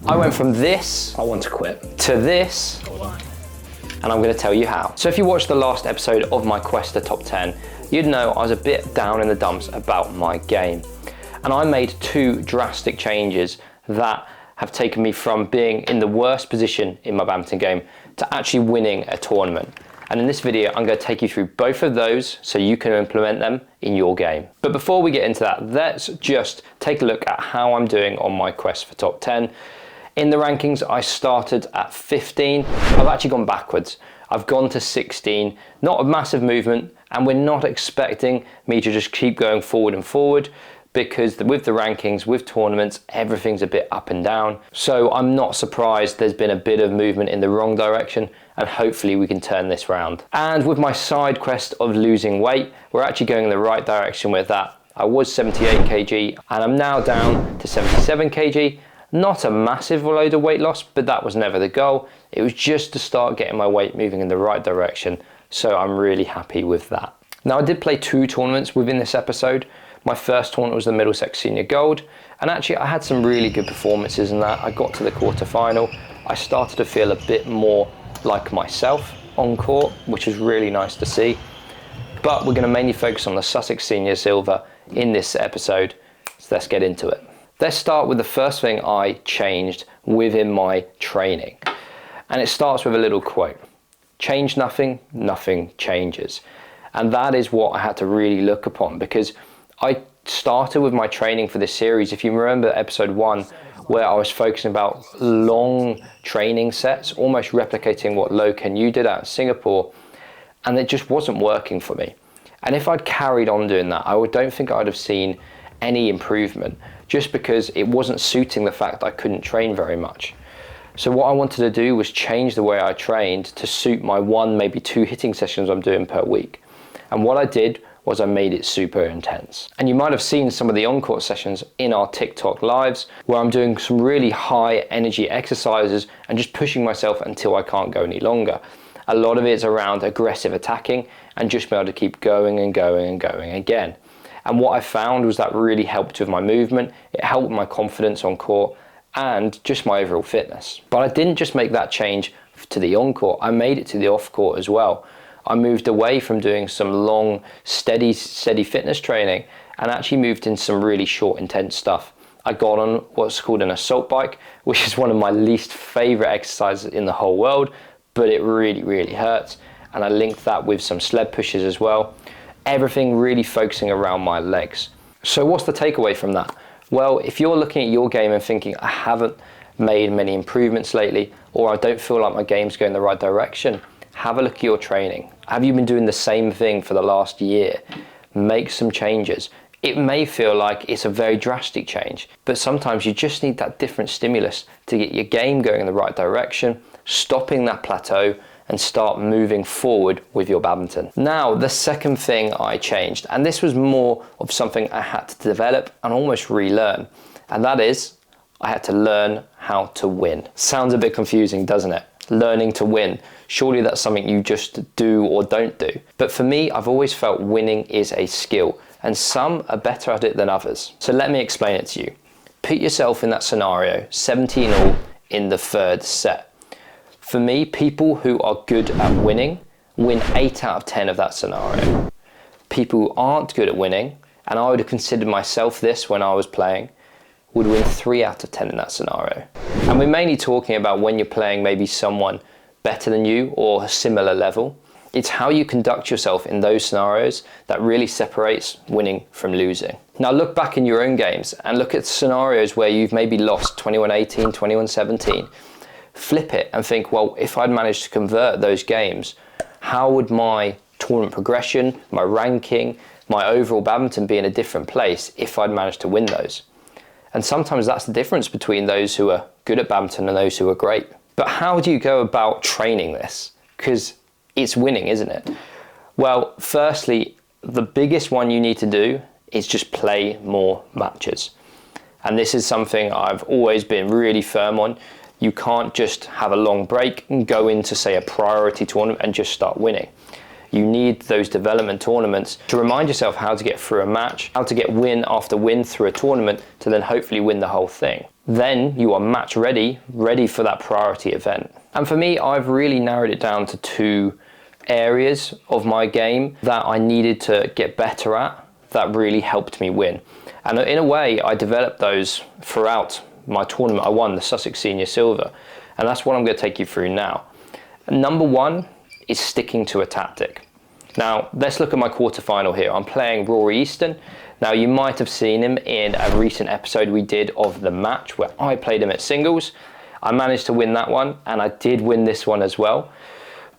I went from this, I want to quit, to this, and I'm gonna tell you how. So if you watched the last episode of my quest to top 10, you'd know I was a bit down in the dumps about my game. And I made 2 drastic changes that have taken me from being in the worst position in my badminton game to actually winning a tournament. And in this video, I'm going to take you through both of those so you can implement them in your game. But before we get into that, let's just take a look at how I'm doing on my quest for top 10. In the rankings, I started at 15. I've actually gone backwards. I've gone to 16, not a massive movement, and we're not expecting me to just keep going forward and forward, because with the rankings, with tournaments, everything's a bit up and down. So I'm not surprised there's been a bit of movement in the wrong direction, and hopefully we can turn this round. And with my side quest of losing weight, we're actually going in the right direction with that. I was 78 kg and I'm now down to 77 kg. Not a massive load of weight loss, but that was never the goal. It was just to start getting my weight moving in the right direction. So I'm really happy with that. Now I did play 2 tournaments within this episode. My first tournament was the Middlesex Senior Gold, and actually I had some really good performances in that. I got to the quarterfinal. I started to feel a bit more like myself on court, which was really nice to see. But we're going to mainly focus on the Sussex Senior Silver in this episode, so let's get into it. Let's start with the first thing I changed within my training, and it starts with a little quote: change nothing, nothing changes. And that is what I had to really look upon, because I started with my training for this series. If you remember episode 1, where I was focusing about long training sets, almost replicating what Lo Ken Yu did out in Singapore, and it just wasn't working for me. And if I'd carried on doing that, I don't think I'd have seen any improvement, just because it wasn't suiting the fact that I couldn't train very much. So what I wanted to do was change the way I trained to suit my 1, maybe 2 hitting sessions I'm doing per week. And what I did was I made it super intense. And you might have seen some of the on-court sessions in our TikTok lives, where I'm doing some really high energy exercises and just pushing myself until I can't go any longer. A lot of it is around aggressive attacking and just being able to keep going and going and going again. And what I found was that really helped with my movement, it helped with my confidence on court, and just my overall fitness. But I didn't just make that change to the on-court, I made it to the off-court as well. I moved away from doing some long, steady fitness training and actually moved into some really short, intense stuff. I got on what's called an assault bike, which is one of my least favorite exercises in the whole world, but it really, really hurts. And I linked that with some sled pushes as well. Everything really focusing around my legs. So what's the takeaway from that? Well, if you're looking at your game and thinking, I haven't made many improvements lately, or I don't feel like my game's going the right direction, have a look at your training. Have you been doing the same thing for the last year? Make some changes. It may feel like it's a very drastic change, but sometimes you just need that different stimulus to get your game going in the right direction, stopping that plateau, and start moving forward with your badminton. Now, the second thing I changed, and this was more of something I had to develop and almost relearn, and that is, I had to learn how to win. Sounds a bit confusing, doesn't it? Learning to win. Surely that's something you just do or don't do. But for me, I've always felt winning is a skill, and some are better at it than others. So let me explain it to you. Put yourself in that scenario, 17 all in the 3rd set. For me, people who are good at winning win 8 out of 10 of that scenario. People who aren't good at winning, and I would have considered myself this when I was playing, would win 3 out of 10 in that scenario. And we're mainly talking about when you're playing maybe someone better than you or a similar level. It's how you conduct yourself in those scenarios that really separates winning from losing. Now look back in your own games and look at scenarios where you've maybe lost 21-18, 21-17. Flip it and think, well, if I'd managed to convert those games, how would my tournament progression, my ranking, my overall badminton be in a different place if I'd managed to win those? And sometimes that's the difference between those who are good at badminton and those who are great. But how do you go about training this? Because it's winning, isn't it? Well, firstly, the biggest one you need to do is just play more matches. And this is something I've always been really firm on. You can't just have a long break and go into, say, a priority tournament and just start winning. You need those development tournaments to remind yourself how to get through a match, how to get win after win through a tournament to then hopefully win the whole thing. Then you are match ready, ready for that priority event. And for me, I've really narrowed it down to 2 areas of my game that I needed to get better at that really helped me win. And in a way, I developed those throughout my tournament. I won the Sussex Senior Silver, and that's what I'm going to take you through now. Number 1 is sticking to a tactic. Now, let's look at my quarterfinal here. I'm playing Rory Easton. Now, you might have seen him in a recent episode we did of the match where I played him at singles. I managed to win that one, and I did win this one as well.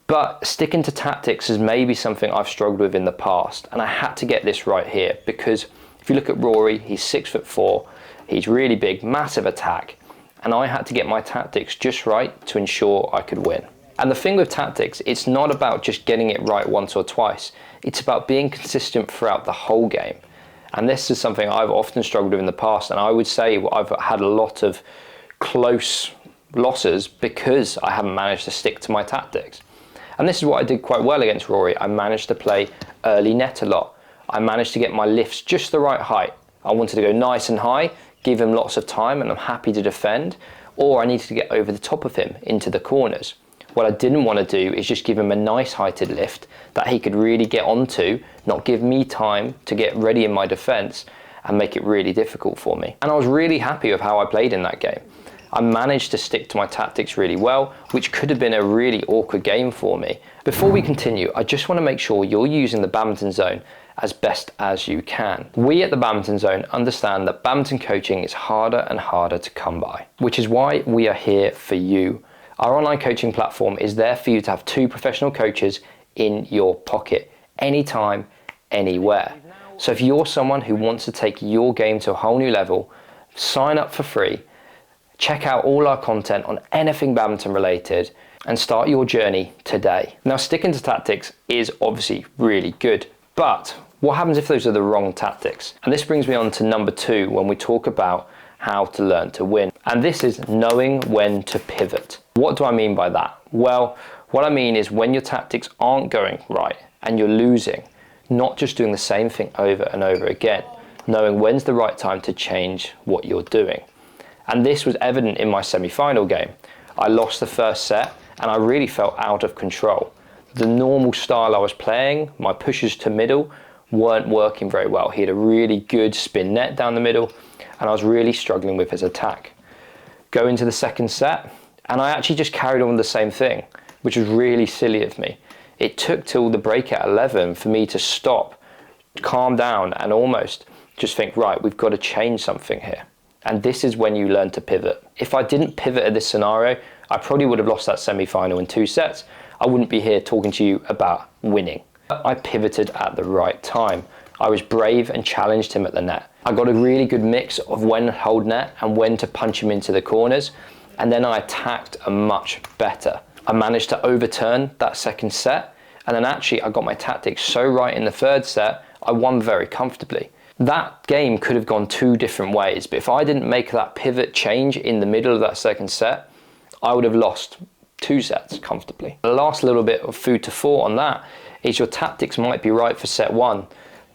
But sticking to tactics is maybe something I've struggled with in the past, and I had to get this right here, because if you look at Rory, he's 6'4", he's really big, massive attack, and I had to get my tactics just right to ensure I could win. And the thing with tactics, it's not about just getting it right once or twice, it's about being consistent throughout the whole game. And this is something I've often struggled with in the past, and I would say I've had a lot of close losses because I haven't managed to stick to my tactics. And this is what I did quite well against Rory. I managed to play early net a lot. I managed to get my lifts just the right height. I wanted to go nice and high, give him lots of time, and I'm happy to defend, or I needed to get over the top of him into the corners. What I didn't want to do is just give him a nice heighted lift that he could really get onto, not give me time to get ready in my defence and make it really difficult for me. And I was really happy with how I played in that game. I managed to stick to my tactics really well, which could have been a really awkward game for me. Before we continue, I just want to make sure you're using the Badminton Zone as best as you can. We at the Badminton Zone understand that badminton coaching is harder and harder to come by, which is why we are here for you. Our online coaching platform is there for you to have 2 professional coaches in your pocket, anytime, anywhere. So if you're someone who wants to take your game to a whole new level, sign up for free, check out all our content on anything badminton related, and start your journey today. Now, sticking to tactics is obviously really good, but what happens if those are the wrong tactics? And this brings me on to number 2 when we talk about how to learn to win. And this is knowing when to pivot. What do I mean by that? Well, what I mean is when your tactics aren't going right and you're losing, not just doing the same thing over and over again, knowing when's the right time to change what you're doing. And this was evident in my semi-final game. I lost the first set and I really felt out of control. The normal style I was playing, my pushes to middle, weren't working very well. He had a really good spin net down the middle and I was really struggling with his attack. Go into the second set and I actually just carried on with the same thing, which was really silly of me. It took till the break at 11 for me to stop, calm down and almost just think, right, we've got to change something here. And this is when you learn to pivot. If I didn't pivot at this scenario, I probably would have lost that semi-final in 2 sets. I wouldn't be here talking to you about winning. I pivoted at the right time. I was brave and challenged him at the net. I got a really good mix of when to hold net and when to punch him into the corners. And then I attacked much better. I managed to overturn that second set. And then actually I got my tactics so right in the third set, I won very comfortably. That game could have gone 2 different ways, but if I didn't make that pivot change in the middle of that second set, I would have lost 2 sets comfortably. The last little bit of food for thought on that is your tactics might be right for set 1,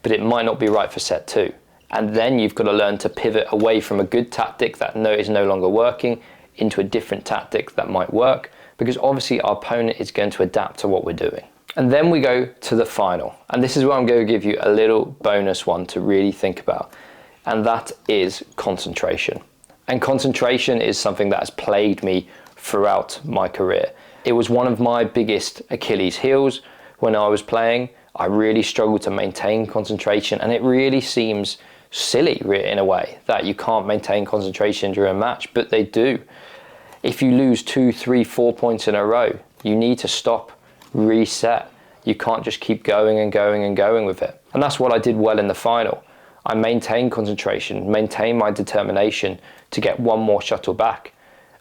but it might not be right for set 2. And then you've got to learn to pivot away from a good tactic that is no longer working into a different tactic that might work, because obviously our opponent is going to adapt to what we're doing. And then we go to the final. And this is where I'm going to give you a little bonus one to really think about. And that is concentration. And concentration is something that has plagued me throughout my career. It was one of my biggest Achilles heels when I was playing. I really struggled to maintain concentration, and it really seems silly in a way that you can't maintain concentration during a match, but they do. If you lose 2, 3, 4 points in a row, you need to stop, reset. You can't just keep going and going and going with it. And that's what I did well in the final. I maintained concentration, maintained my determination to get one more shuttle back.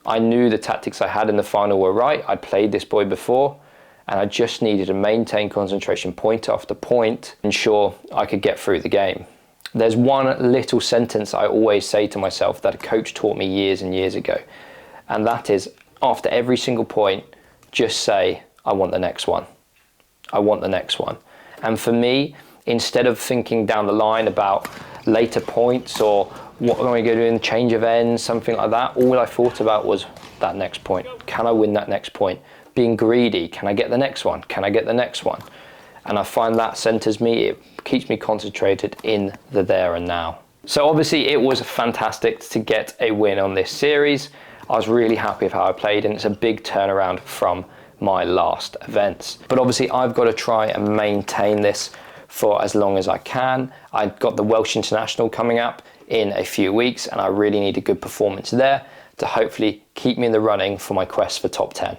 I knew the tactics I had in the final were right. I'd played this boy before, and I just needed to maintain concentration point after point, ensure I could get through the game. There's one little sentence I always say to myself that a coach taught me years and years ago, and that is, after every single point, just say, I want the next one. I want the next one. And for me, instead of thinking down the line about later points or what am I going to do in the change of ends, something like that, all I thought about was that next point. Can I win that next point? Being greedy, can I get the next one? Can I get the next one? And I find that centers me, it keeps me concentrated in the there and now. So obviously it was fantastic to get a win on this series. I was really happy with how I played, and it's a big turnaround from my last events. But obviously I've got to try and maintain this for as long as I can. I've got the Welsh International coming up in a few weeks, and I really need a good performance there to hopefully keep me in the running for my quest for top 10.